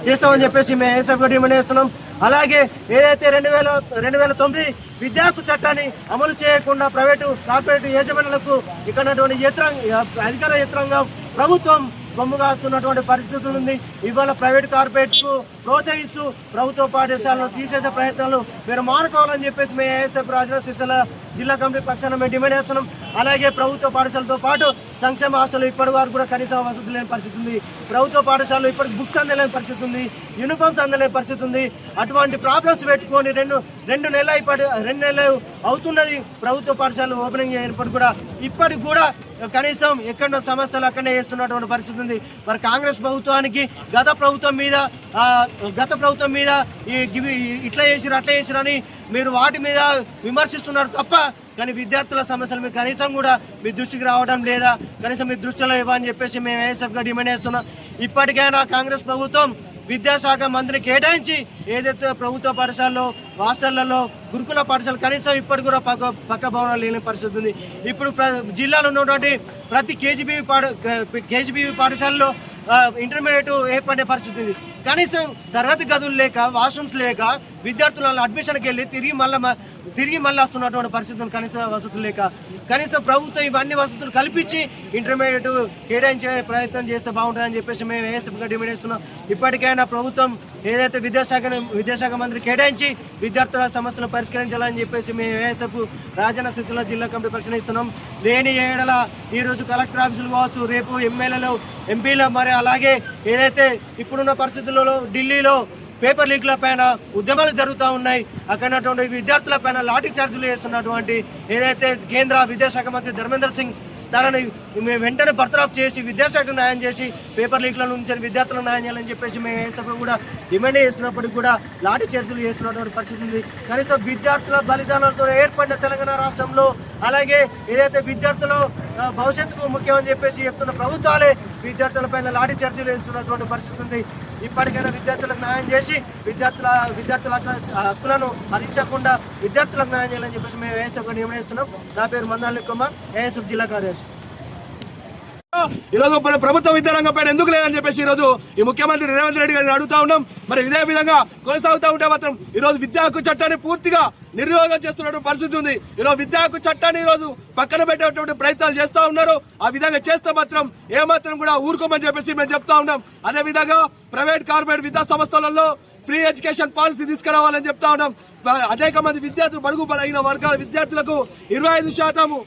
చేస్తామని చెప్పేసి మేము ఏఎస్ఎఫ్గా డిమాండ్ చేస్తున్నాం. అలాగే ఏదైతే 2009 విద్యా హక్కు చట్టాన్ని అమలు చేయకుండా కార్పొరేట్ యాజమాన్యాలకు ఇక్కడ అధికార యంత్రాంగం ప్రభుత్వం బొమ్ము కాస్తున్నటువంటి పరిస్థితులు ఉంది. ఇవాళ ప్రైవేట్ కార్పొరేట్కు ప్రోత్సహిస్తూ ప్రభుత్వ పాఠశాలను తీసేసే ప్రయత్నాలు మీరు మానుకోవాలని చెప్పేసి మేము ఏఎస్ఎఫ్ రాజన్న సిరిసిల్ల జిల్లా కమిటీ పక్షాన మేము డిమాండ్ చేస్తున్నాం. అలాగే ప్రభుత్వ పాఠశాలతో పాటు సంక్షేమ హాస్టల్ ఇప్పటి వరకు కూడా కనీస వసతులు లేని పరిస్థితి ఉంది. ప్రభుత్వ పాఠశాలలో ఇప్పటికి బుక్స్ అందలేని పరిస్థితి ఉంది, యూనిఫామ్స్ అందలేని పరిస్థితి ఉంది. అటువంటి ప్రాబ్లమ్స్ పెట్టుకొని రెండు నెలలు అవుతున్నది ప్రభుత్వ పాఠశాలలు ఓపెనింగ్ అయినప్పటికీ కూడా ఇప్పటికి కూడా కనీసం ఎక్కడో సమస్యలు అక్కడనే చేస్తున్నటువంటి పరిస్థితి ఉంది. మరి కాంగ్రెస్ ప్రభుత్వానికి గత ప్రభుత్వం మీద ఇట్లా చేసిరు అట్లా చేసిరని మీరు వాటి మీద విమర్శిస్తున్నారు తప్ప కానీ విద్యార్థుల సమస్యలు మీరు కనీసం కూడా మీ దృష్టికి రావడం లేదా, కనీసం మీ దృష్టిలో ఇవ్వని చెప్పేసి మేము ఏఎస్ఎఫ్గా డిమాండ్ చేస్తున్నాం. ఇప్పటికైనా కాంగ్రెస్ ప్రభుత్వం విద్యాశాఖ మంత్రిని కేటాయించి ఏదైతే ప్రభుత్వ పాఠశాలలో హాస్టళ్లలో గురుకుల పాఠశాల కనీసం ఇప్పటికి కూడా పక్క భవనాలు లేని పరిస్థితి ఉంది. ఇప్పుడు జిల్లాలో ఉన్నటువంటి ప్రతి కేజీబీవీ పాఠశాలలో ఇంటర్మీడియట్ ఏర్పడే పరిస్థితి ఉంది. కనీసం తరగతి గదులు లేక, వాష్రూమ్స్ లేక విద్యార్థులను అడ్మిషన్కి వెళ్ళి తిరిగి మళ్ళీ వస్తున్నటువంటి పరిస్థితులు, కనీస వసతులు లేక కనీసం ప్రభుత్వం ఇవన్నీ వసతులు కల్పించి ఇంటర్మీడియట్ కేటాయించే ప్రయత్నం చేస్తే బాగుంటుందని చెప్పేసి మేము ఏఎస్ఎఫ్గా డిమాండ్ చేస్తున్నాం. ఇప్పటికైనా ప్రభుత్వం ఏదైతే విద్యాశాఖ మంత్రి కేటాయించి విద్యార్థుల సమస్యలను పరిష్కరించాలని చెప్పేసి మేము ఏఎస్ఎఫ్ రాజన్న సిరిసిల్ల జిల్లా కమిటీ పక్షాన ఇస్తున్నాం. లేని ఏడల ఈరోజు కలెక్టర్ ఆఫీసులు కావచ్చు, రేపు ఎమ్మెల్యేలు ఎంపీలు మరి అలాగే ఏదైతే ఇప్పుడున్న పరిస్థితులలో ఢిల్లీలో పేపర్ లీక్ల పైన ఉద్యమాలు జరుగుతూ ఉన్నాయి. అక్కడ విద్యార్థుల పైన లాఠీ చార్జీలు చేస్తున్నటువంటి ఏదైతే కేంద్ర విద్యాశాఖ మంత్రి ధర్మేంద్ర సింగ్ దానిని వెంటనే బర్తరఫ్ చేసి విద్యాశాఖకు న్యాయం చేసి పేపర్ లీక్ల నుంచి విద్యార్థులకు న్యాయం చేయాలని చెప్పేసి మేము ఏఎస్ఎఫ్ కూడా డిమాండ్ చేస్తున్నప్పటికీ కూడా లాఠీ చార్జీలు చేస్తున్నటువంటి పరిస్థితి ఉంది. కనీసం విద్యార్థుల బలిదానాలతో ఏర్పడిన తెలంగాణ రాష్ట్రంలో అలాగే ఏదైతే విద్యార్థుల భవిష్యత్తుకు ముఖ్యమని చెప్పేసి చెప్తున్న ప్రభుత్వాలే విద్యార్థులపైన లాఠీ చార్జీలు వేస్తున్నటువంటి పరిస్థితి ఉంది. ఇప్పటికైనా విద్యార్థులకు న్యాయం చేసి విద్యార్థుల హక్కులను హరించకుండా విద్యార్థులకు న్యాయం చేయాలని చెప్పేసి మేము ఏఎస్ఎఫ్ డిమాండ్ చేస్తున్నాం. నా పేరు మందాలి కుమార్, ఏఎస్ఎఫ్ జిల్లా కార్యదర్శి. ఈరోజు మన ప్రభుత్వ విద్యారంగం పైన ఎందుకు లేదని చెప్పేసి ఈరోజు ఈ ముఖ్యమంత్రి రేవంత్ రెడ్డి గారిని అడుగుతా ఉన్నాం. మరి ఇదే విధంగా కొనసాగుతూ ఉంటే మాత్రం ఈరోజు విద్యా హక్కు చట్టాన్ని పూర్తిగా నిర్వియోగం చేస్తున్నటువంటి పరిస్థితి ఉంది. ఈరోజు విద్యా హక్కు చట్టాన్ని ఈరోజు పక్కన పెట్టేటువంటి ప్రయత్నాలు చేస్తూ ఉన్నారు. ఆ విధంగా చేస్తే మాత్రం ఏమాత్రం కూడా ఊరుకోమని చెప్పేసి మేము చెప్తా ఉన్నాం. అదే విధంగా ప్రైవేట్ కార్పొరేట్ విద్యా సంస్థలలో ఫ్రీ ఎడ్యుకేషన్ పాలసీ తీసుకురావాలని చెప్తా ఉన్నాం. అనేక మంది విద్యార్థులు బడుగు బలహీన వర్గాల విద్యార్థులకు 25%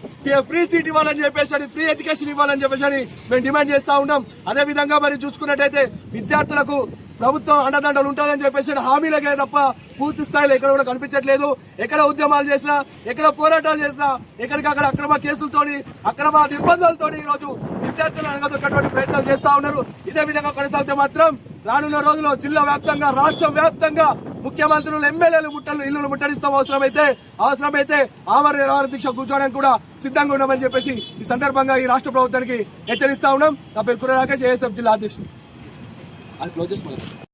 ఫ్రీ సీట్ ఇవ్వాలని చెప్పేసి, ఫ్రీ ఎడ్యుకేషన్ ఇవ్వాలని చెప్పేసి మేము డిమాండ్ చేస్తా ఉన్నాం. అదే విధంగా మరి చూసుకున్నట్టయితే విద్యార్థులకు ప్రభుత్వం అండదండలు ఉంటుందని చెప్పేసి హామీలకే తప్ప పూర్తి స్థాయిలో ఎక్కడ కూడా కనిపించట్లేదు. ఎక్కడ ఉద్యమాలు చేసినా, ఎక్కడ పోరాటాలు చేసినా, ఎక్కడికక్కడ అక్రమ కేసులతోని, అక్రమ నిర్బంధాలతో ఈరోజు విద్యార్థులను అనగదొక్కేటువంటి ప్రయత్నాలు చేస్తా ఉన్నారు. ఇదే విధంగా కొనసాగితే మాత్రం రానున్న రోజుల్లో జిల్లా వ్యాప్తంగా, రాష్ట్ర వ్యాప్తంగా ముఖ్యమంత్రులు, ఎమ్మెల్యేలు ఇల్లును ముట్టడిస్తాం. అవసరమైతే ఆమరణ దీక్ష కూర్చోవడానికి కూడా సిద్ధంగా ఉన్నామని చెప్పేసి ఈ సందర్భంగా ఈ రాష్ట్ర ప్రభుత్వానికి హెచ్చరిస్తా ఉన్నాం. నా పేరు కుర్ర రాకేష్, ఏఎస్ఎఫ్ జిల్లా అధ్యక్షుడు.